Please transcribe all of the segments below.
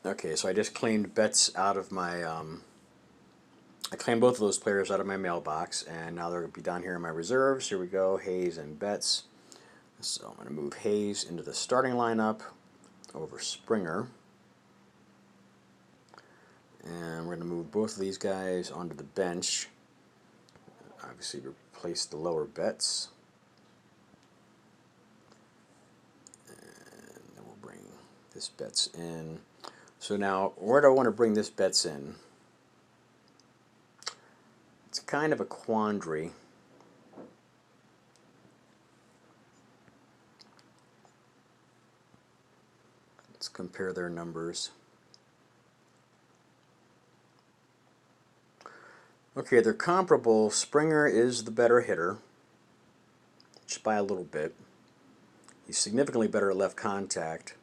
Okay, so I just claimed Betts out of my, I claimed both of those players out of my mailbox, and now they're going to be down here in my reserves. Here we go, Hayes and Betts. So I'm going to move Hayes into the starting lineup over Springer. And we're going to move both of these guys onto the bench. Obviously replace the lower Betts. And then we'll bring this Betts in. So now, where do I want to bring this Betts in? It's kind of a quandary. Let's compare their numbers. Okay, they're comparable. Springer is the better hitter, just by a little bit. He's significantly better at left contact,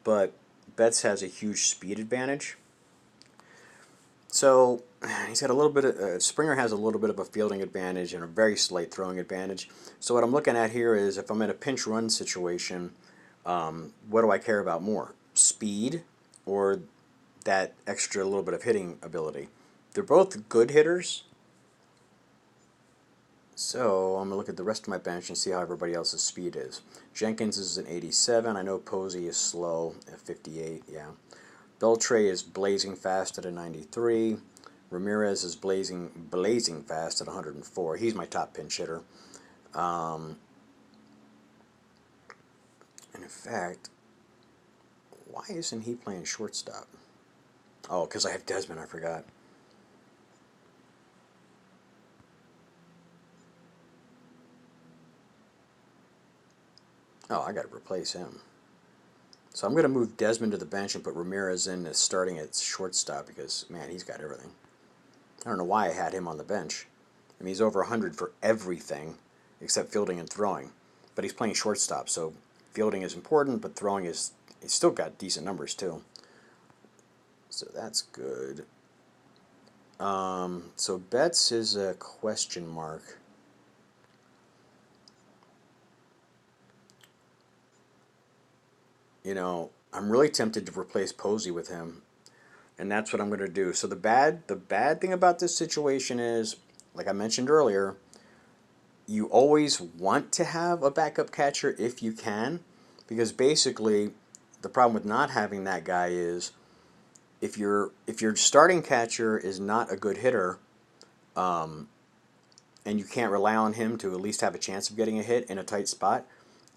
but Betts has a huge speed advantage. So he's got a little bit of, Springer has a little bit of a fielding advantage and a very slight throwing advantage. So what I'm looking at here is if I'm in a pinch run situation, what do I care about more? Speed or that extra little bit of hitting ability? They're both good hitters. So I'm going to look at the rest of my bench and see how everybody else's speed is. Jenkins is an 87. I know Posey is slow at 58, yeah. Beltre is blazing fast at a 93. Ramirez is blazing fast at 104. He's my top pinch hitter. And in fact, why isn't he playing shortstop? Oh, because I have Desmond, I forgot. Oh, I got to replace him. So I'm going to move Desmond to the bench and put Ramirez in as starting at shortstop because, man, he's got everything. I don't know why I had him on the bench. I mean, he's over 100 for everything except fielding and throwing. But he's playing shortstop, so fielding is important, but throwing is, he's still got decent numbers too. So that's good. So Betts is a question mark. You know, I'm really tempted to replace Posey with him, and that's what I'm going to do. So the bad thing about this situation is, like I mentioned earlier, you always want to have a backup catcher if you can, because basically the problem with not having that guy is if your starting catcher is not a good hitter, and you can't rely on him to at least have a chance of getting a hit in a tight spot,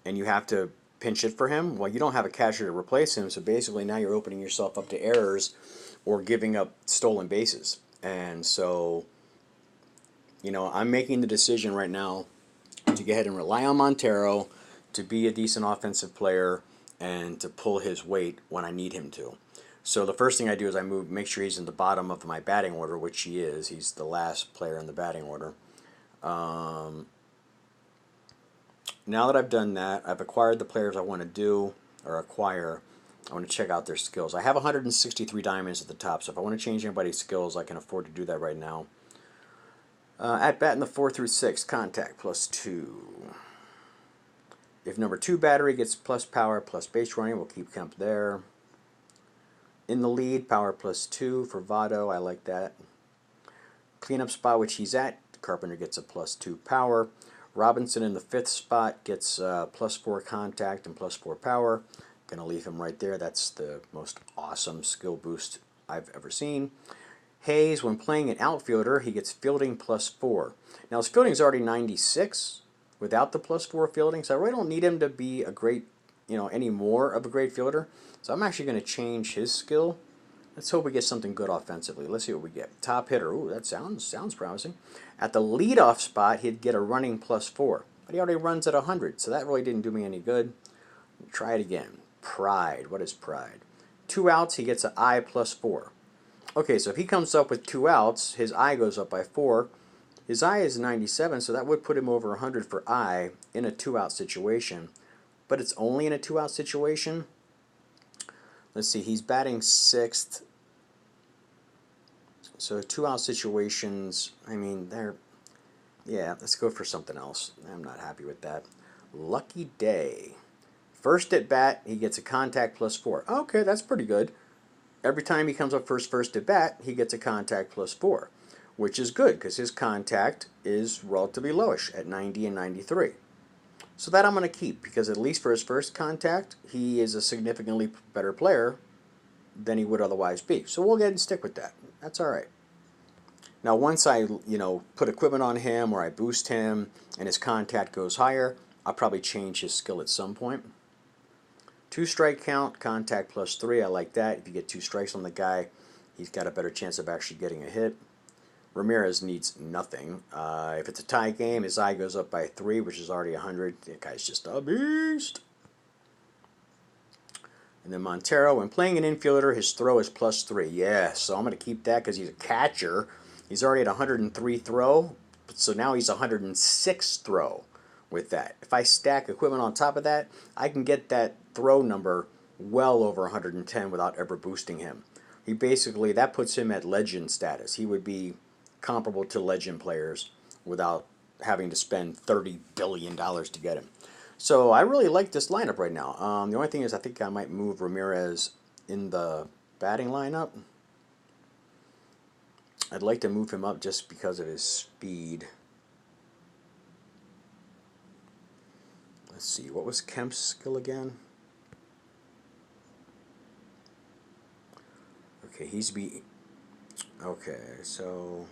and you have to pinch it for him, well, you don't have a catcher to replace him, so basically now you're opening yourself up to errors or giving up stolen bases. And so, you know, I'm making the decision right now to go ahead and rely on Montero to be a decent offensive player and to pull his weight when I need him to. So the first thing I do is make sure he's in the bottom of my batting order, which he is. He's the last player in the batting order. Now that I've done that, I've acquired the players I want to do or acquire. I want to check out their skills. I have 163 diamonds at the top, so if I want to change anybody's skills, I can afford to do that right now. At bat in the 4 through 6, contact +2. If number 2 battery gets plus power plus base running, we'll keep Kemp there. In the lead, power +2 for Votto. I like that. Cleanup spot, which he's at, Carpenter gets a +2 power. Robinson in the 5th spot gets +4 contact and +4 power. Gonna leave him right there. That's the most awesome skill boost I've ever seen. Hayes, when playing an outfielder, he gets fielding +4. Now his fielding is already 96 without the +4 fielding, so I really don't need him to be a great, any more of a great fielder. So I'm actually going to change his skill. Let's hope we get something good offensively. Let's see what we get. Top hitter. Ooh, that sounds promising. At the leadoff spot, he'd get a running +4, but he already runs at 100, so that really didn't do me any good. Try it again. Pride. What is pride? 2 outs, he gets an I +4. Okay, so if he comes up with 2 outs, his I goes up by 4. His I is 97, so that would put him over 100 for I in a 2-out situation. But it's only in a 2-out situation. Let's see, he's batting 6th. So 2-out situations, I mean, yeah, let's go for something else. I'm not happy with that. Lucky Day. First at bat, he gets a contact +4. Okay, that's pretty good. Every time he comes up first at bat, he gets a contact +4, which is good because his contact is relatively lowish at 90 and 93. So that I'm going to keep because at least for his first contact, he is a significantly better player than he would otherwise be. So we'll go ahead and stick with that. That's all right. Now once I, put equipment on him or I boost him and his contact goes higher, I'll probably change his skill at some point. 2 strike count, contact +3, I like that. If you get 2 strikes on the guy, he's got a better chance of actually getting a hit. Ramirez needs nothing. If it's a tie game, his eye goes up by 3, which is already 100. That guy's just a beast. And then Montero, when playing an infielder, his throw is +3. Yeah, so I'm going to keep that because he's a catcher. He's already at 103 throw, so now he's 106 throw with that. If I stack equipment on top of that, I can get that throw number well over 110 without ever boosting him. He basically, that puts him at legend status. He would be comparable to legend players without having to spend $30 billion to get him. So I really like this lineup right now. The only thing is I think I might move Ramirez in the batting lineup. I'd like to move him up just because of his speed. Let's see, what was Kemp's skill again? Okay, okay, so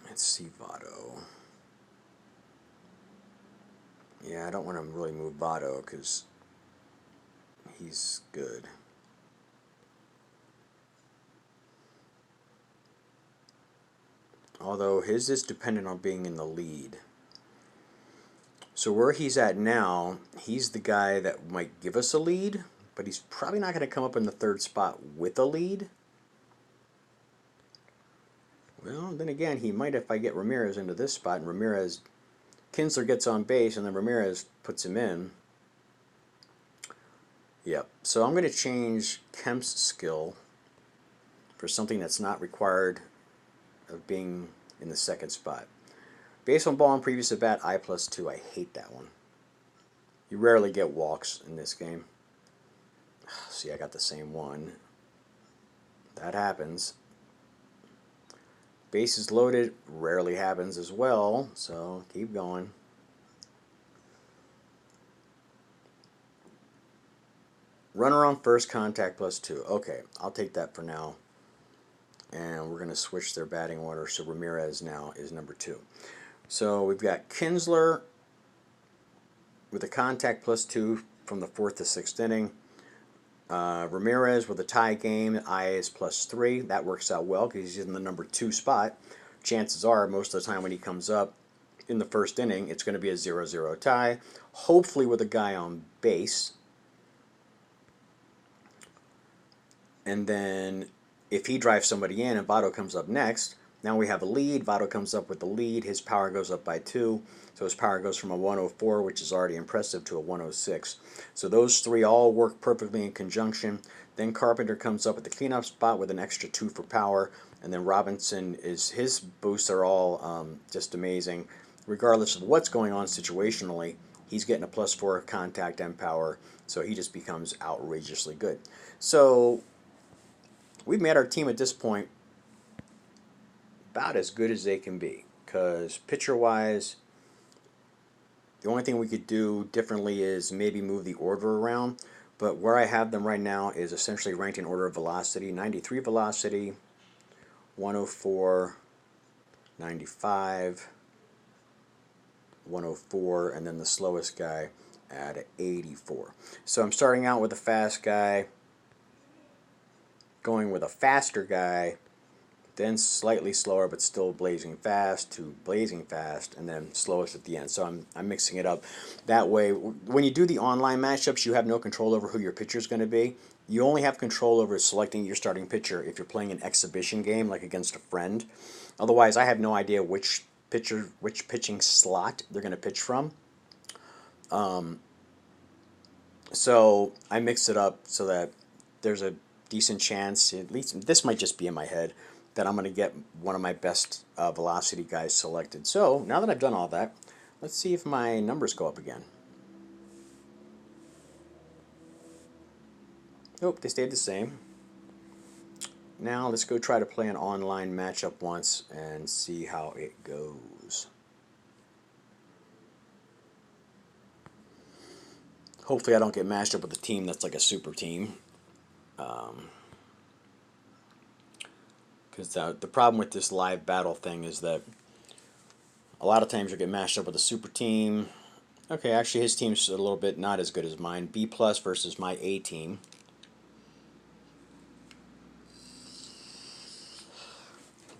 let's see Votto. Yeah, I don't want to really move Votto because he's good. Although his is dependent on being in the lead. So where he's at now, he's the guy that might give us a lead, but he's probably not going to come up in the 3rd spot with a lead. Well, then again, he might if I get Ramirez into this spot, and Kinsler gets on base, and then Ramirez puts him in. Yep, so I'm going to change Kemp's skill for something that's not required of being in the 2nd spot. Base on ball on previous at bat, I +2. I hate that one. You rarely get walks in this game. See, I got the same one. That happens. Bases loaded rarely happens as well, so keep going. Runner on first, contact +2. Okay, I'll take that for now. And we're going to switch their batting order, so Ramirez now is number 2. So we've got Kinsler with a contact +2 from the 4th to 6th inning. Ramirez with a tie game, I is +3. That works out well because he's in the number 2 spot. Chances are, most of the time when he comes up in the 1st inning, it's going to be a 0-0 tie. Hopefully with a guy on base. And then if he drives somebody in and Votto comes up next, now we have a lead. Votto comes up with the lead. His power goes up by 2. So his power goes from a 104, which is already impressive, to a 106. So those 3 all work perfectly in conjunction. Then Carpenter comes up with the cleanup spot with an extra 2 for power. And then Robinson, his boosts are all just amazing. Regardless of what's going on situationally, he's getting a +4 contact and power. So he just becomes outrageously good. So we've made our team at this point about as good as they can be, because pitcher-wise, the only thing we could do differently is maybe move the order around, but where I have them right now is essentially ranked in order of velocity. 93 velocity, 104, 95, 104, and then the slowest guy at 84. So I'm starting out with a fast guy, going with a faster guy, then slightly slower but still blazing fast, to blazing fast, and then slowest at the end. So I'm mixing it up. That way, when you do the online matchups, you have no control over who your pitcher is going to be. You only have control over selecting your starting pitcher if you're playing an exhibition game, like against a friend. Otherwise, I have no idea which pitching slot they're going to pitch from. So I mix it up so that there's a decent chance, at least this might just be in my head, that I'm going to get one of my best velocity guys selected. So now that I've done all that, let's see if my numbers go up again. Nope, they stayed the same. Now let's go try to play an online matchup once and see how it goes. Hopefully I don't get matched up with a team that's like a super team. Because the problem with this live battle thing is that a lot of times you get matched up with a super team. Okay, actually his team's a little bit not as good as mine. B plus versus my A team.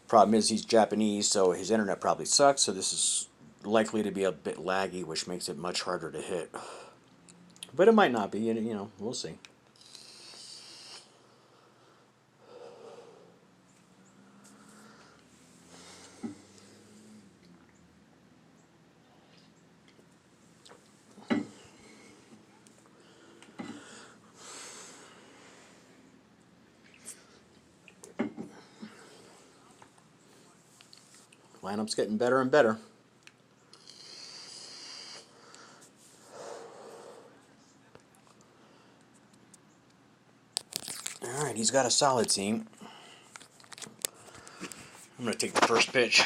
Problem is he's Japanese, so his internet probably sucks, so this is likely to be a bit laggy, which makes it much harder to hit. But it might not be, you know, we'll see. Lineup's getting better and better. Alright, he's got a solid team. I'm going to take the first pitch.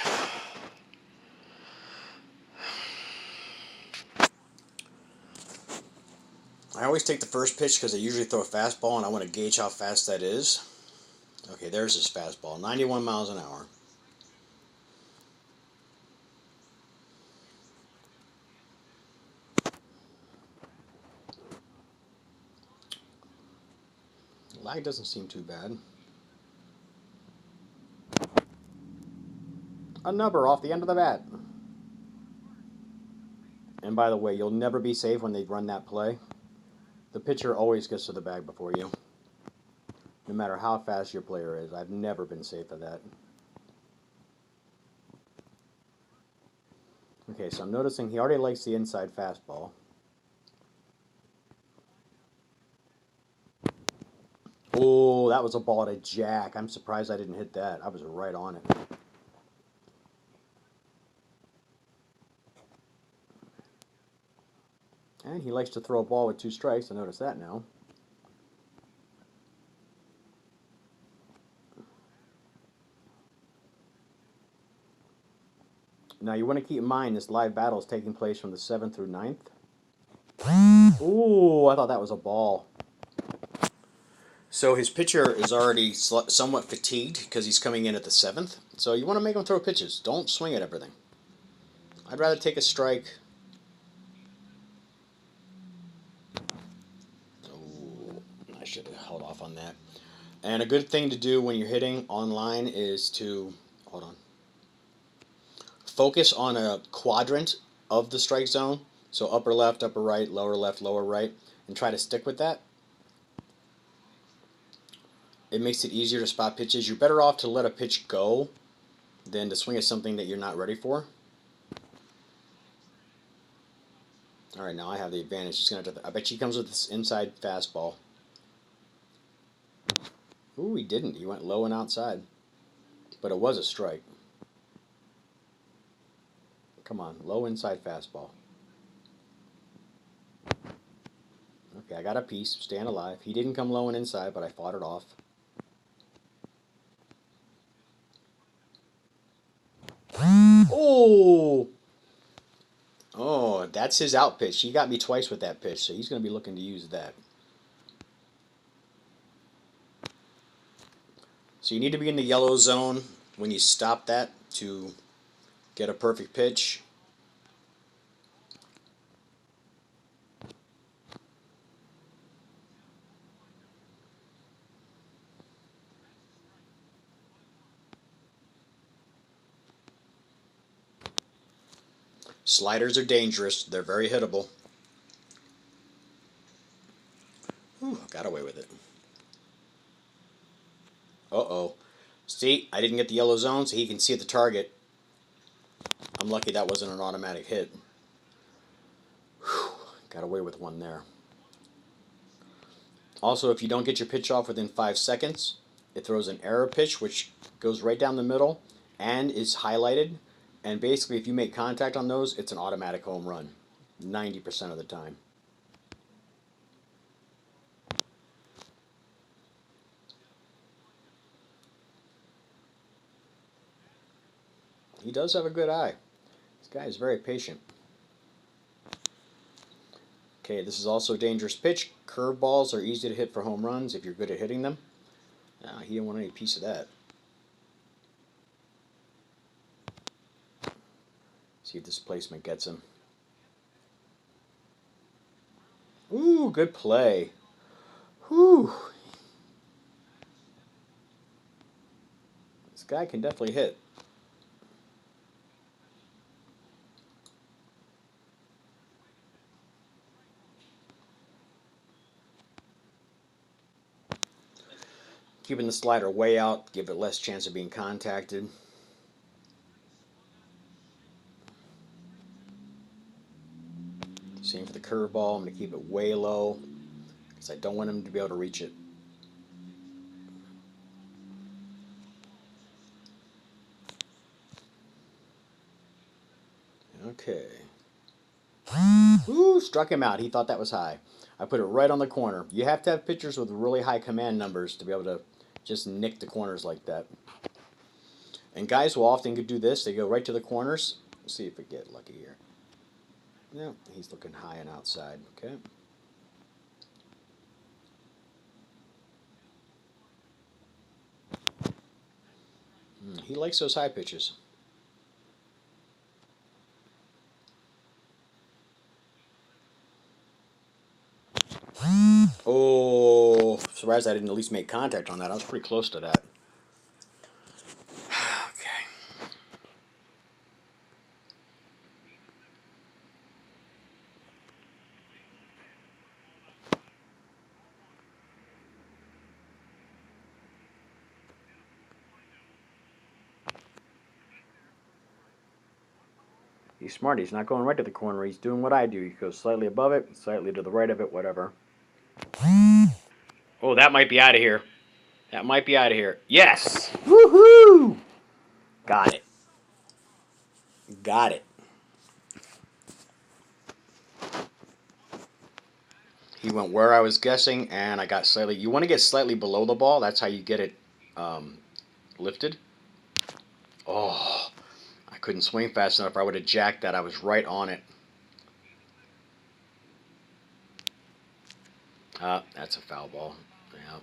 I always take the first pitch because I usually throw a fastball and I want to gauge how fast that is. Okay, there's his fastball, 91 miles an hour. Lag doesn't seem too bad. A number off the end of the bat. And by the way, you'll never be safe when they run that play. The pitcher always gets to the bag before you. No matter how fast your player is. I've never been safe at that. Okay, so I'm noticing he already likes the inside fastball. Oh, that was a ball to jack. I'm surprised I didn't hit that. I was right on it. And he likes to throw a ball with 2 strikes. I notice that now. Now you want to keep in mind this live battle is taking place from the 7th through 9th. Ooh, I thought that was a ball. So his pitcher is already somewhat fatigued because he's coming in at the 7th. So you want to make him throw pitches. Don't swing at everything. I'd rather take a strike. Ooh, I should have held off on that. And a good thing to do when you're hitting online is to, hold on, focus on a quadrant of the strike zone. So upper left, upper right, lower right, and try to stick with that. It makes it easier to spot pitches. You're better off to let a pitch go than to swing at something that you're not ready for. Alright, now I have the advantage. He's gonna have to, I bet he comes with this inside fastball. Ooh, he didn't. He went low and outside. But it was a strike. Come on, low inside fastball. Okay, I got a piece. Staying alive. He didn't come low and inside, but I fought it off. Oh! Oh, that's his out pitch. He got me twice with that pitch, so he's going to be looking to use that. So you need to be in the yellow zone when you stop that to get a perfect pitch. Sliders are dangerous. They're very hittable. Ooh, got away with it. Uh-oh. See, I didn't get the yellow zone, so he can see the target. I'm lucky that wasn't an automatic hit. Whew, got away with one there. Also, if you don't get your pitch off within 5 seconds, It throws an error pitch, which goes right down the middle and is highlighted. And basically, if you make contact on those, it's an automatic home run, 90% of the time. He does have a good eye. This guy is very patient. Okay, this is also a dangerous pitch. Curveballs are easy to hit for home runs if you're good at hitting them. He didn't want any piece of that. See if this placement gets him. Ooh, good play. Whew. This guy can definitely hit. Keeping the slider way out, give it less chance of being contacted. Same for the curveball. I'm going to keep it way low because I don't want him to be able to reach it. Okay. Ooh, struck him out. He thought that was high. I put it right on the corner. You have to have pitchers with really high command numbers to be able to just nick the corners like that. And guys will often do this. They go right to the corners. Let's see if we get lucky here. No, he's looking high and outside. Okay. He likes those high pitches. Oh, surprised I didn't at least make contact on that. I was pretty close to that. Okay. He's smart. He's not going right to the corner. He's doing what I do. He goes slightly above it, slightly to the right of it, whatever. Oh, that might be out of here. That might be out of here. Yes! Woohoo! Got it. Got it. He went where I was guessing, and I got slightly. You want to get slightly below the ball. That's how you get it lifted. Oh, I couldn't swing fast enough. I would have jacked that. I was right on it. That's a foul ball. Yeah.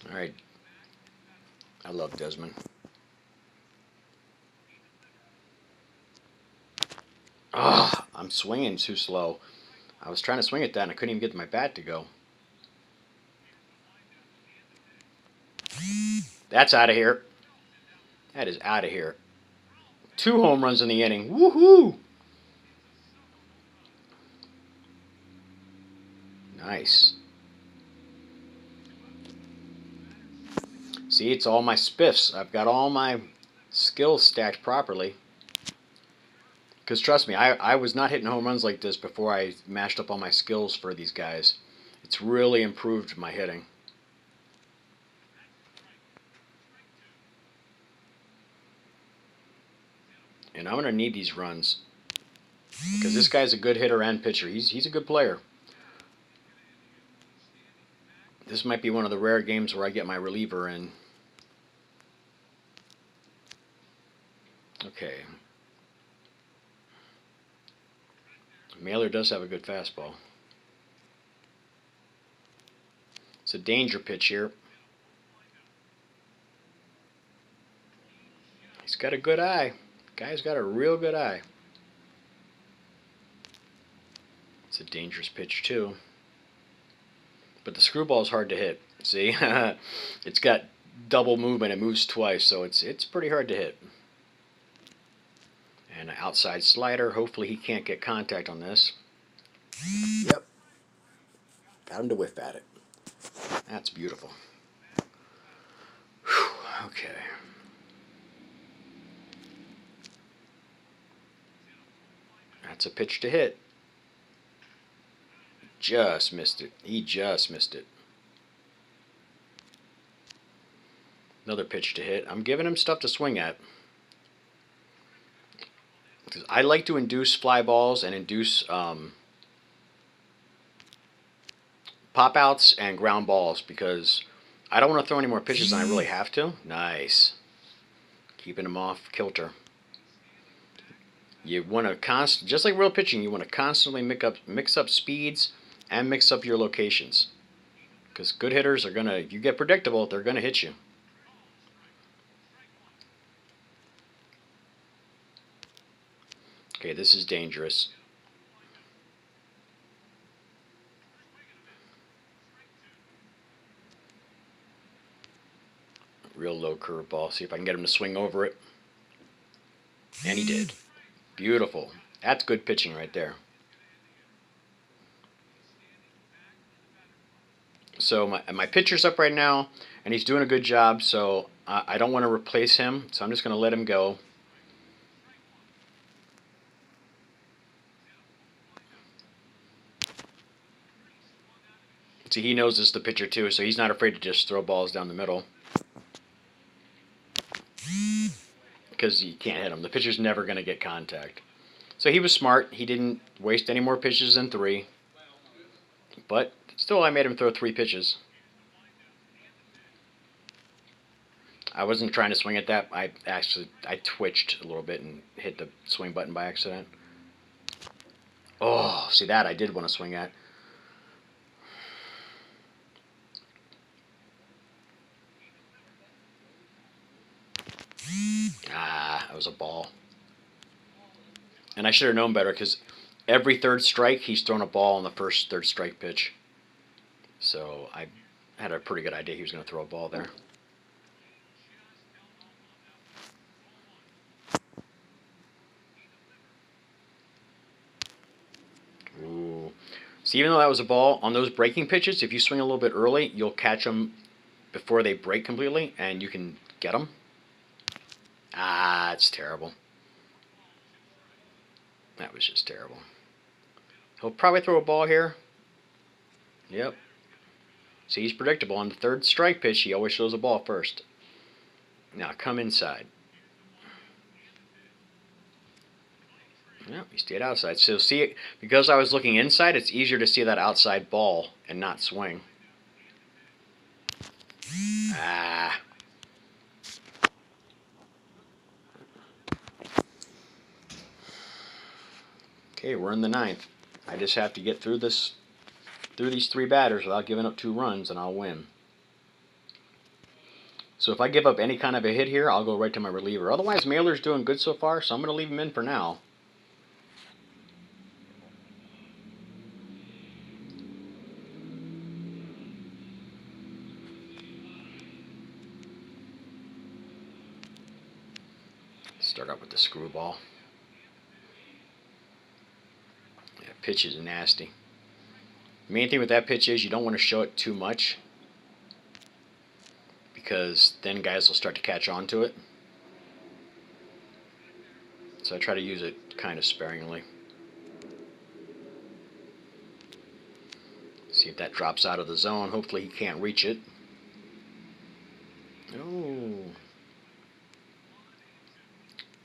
All right. I love Desmond. Ah, I'm swinging too slow. I was trying to swing at that, and I couldn't even get my bat to go. That's out of here. That is out of here. 2 home runs in the inning. Woohoo! Nice. See, it's all my spiffs. I've got all my skills stacked properly. Because trust me, I was not hitting home runs like this before I mashed up all my skills for these guys. It's really improved my hitting. And I'm going to need these runs. Because this guy's a good hitter and pitcher. He's a good player. This might be one of the rare games where I get my reliever in. Okay. Mailer does have a good fastball. It's a danger pitch here. He's got a good eye. Guy's got a real good eye. It's a dangerous pitch too. But the screwball is hard to hit. See? It's got double movement. It moves twice, so it's pretty hard to hit. And an outside slider. Hopefully he can't get contact on this. Yep. Got him to whiff at it. That's beautiful. Whew. Okay. That's a pitch to hit. just missed it. He just missed it. Another pitch to hit. I'm giving him stuff to swing at. I like to induce fly balls and induce pop outs and ground balls because I don't want to throw any more pitches than I really have to. Nice. Keeping him off kilter. You want to just like real pitching, you want to constantly mix up speeds and mix up your locations. Because good hitters are gonna, if you get predictable, they're gonna hit you. Okay, this is dangerous. Real low curveball. See if I can get him to swing over it. And he did. Beautiful. That's good pitching right there. So my pitcher's up right now, and he's doing a good job, so I don't want to replace him, so I'm just going to let him go. See, he knows this is the pitcher too, so he's not afraid to just throw balls down the middle. Because you can't hit him. The pitcher's never going to get contact. So he was smart. He didn't waste any more pitches than 3. But still, I made him throw 3 pitches. I wasn't trying to swing at that. I twitched a little bit and hit the swing button by accident. Oh, see that I did want to swing at. Ah, that was a ball. And I should have known better because every third strike he's thrown a ball on the first third strike pitch. So I had a pretty good idea he was going to throw a ball there. Ooh. See, even though that was a ball, on those breaking pitches, if you swing a little bit early, you'll catch them before they break completely, and you can get them. Ah, it's terrible. That was just terrible. He'll probably throw a ball here. Yep. See, he's predictable. On the third strike pitch, he always shows a ball first. Now, come inside. Yep, he stayed outside. So, see, because I was looking inside, it's easier to see that outside ball and not swing. Ah. Okay, we're in the 9th. I just have to get through these 3 batters without giving up 2 runs, and I'll win. So if I give up any kind of a hit here, I'll go right to my reliever. Otherwise, Mailer's doing good so far, so I'm going to leave him in for now. Start out with the screwball. Yeah, pitch is nasty. The main thing with that pitch is you don't want to show it too much because then guys will start to catch on to it. So I try to use it kind of sparingly. See if that drops out of the zone. Hopefully he can't reach it. Oh.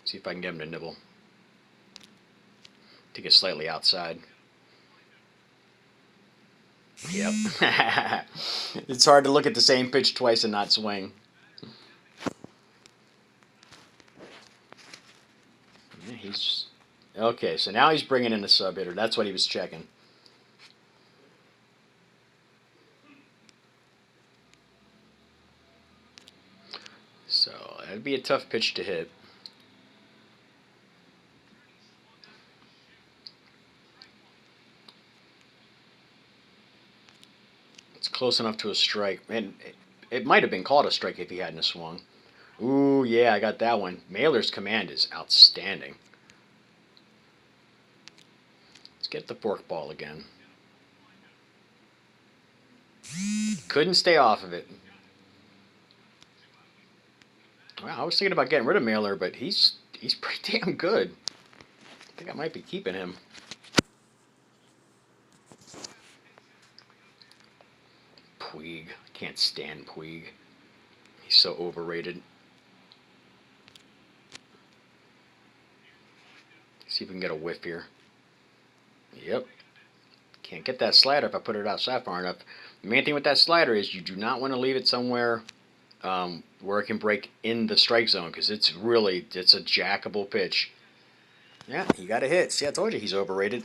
See if I can get him to nibble. To get slightly outside. Yep. It's hard to look at the same pitch twice and not swing. Yeah, he's okay, so now he's bringing in the sub hitter. That's what he was checking. So that'd be a tough pitch to hit. It's close enough to a strike, and it might have been called a strike if he hadn't swung. Ooh, yeah, I got that one. Mailer's command is outstanding. Let's get the forkball again. Couldn't stay off of it. Well, I was thinking about getting rid of Mailer, but he's pretty damn good. I think I might be keeping him. Can't stand Puig. He's so overrated. See if we can get a whiff here. Yep. Can't get that slider if I put it outside far enough. The main thing with that slider is you do not want to leave it somewhere where it can break in the strike zone, because it's a jackable pitch. Yeah, he got a hit. See, I told you he's overrated.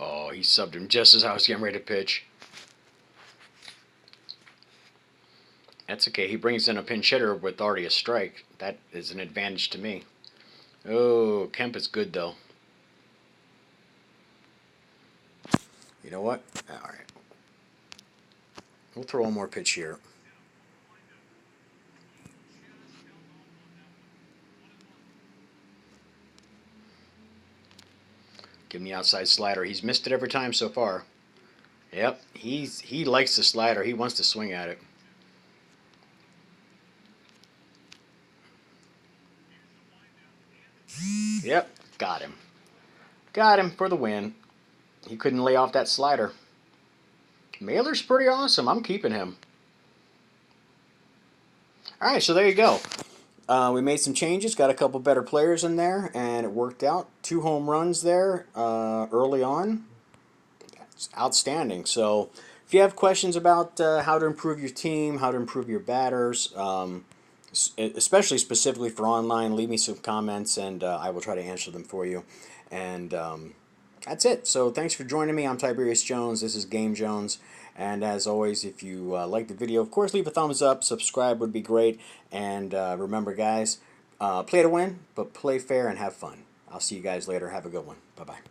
Oh, he subbed him just as I was getting ready to pitch. That's okay. He brings in a pinch hitter with already a strike. That is an advantage to me. Oh, Kemp is good, though. You know what? All right. We'll throw one more pitch here. Give me outside slider. He's missed it every time so far. Yep, he likes the slider. He wants to swing at it. Yep, got him. Got him for the win. He couldn't lay off that slider. Mailer's pretty awesome. I'm keeping him. All right, so there you go. We made some changes, got a couple better players in there, and it worked out. 2 home runs there early on. It's outstanding. So if you have questions about how to improve your team, how to improve your batters, especially specifically for online, leave me some comments, and I will try to answer them for you. And that's it. So thanks for joining me. I'm Tiberius Jones. This is Game Jones. And as always, if you like the video, of course, leave a thumbs up. Subscribe would be great. And remember, guys, play to win, but play fair and have fun. I'll see you guys later. Have a good one. Bye-bye.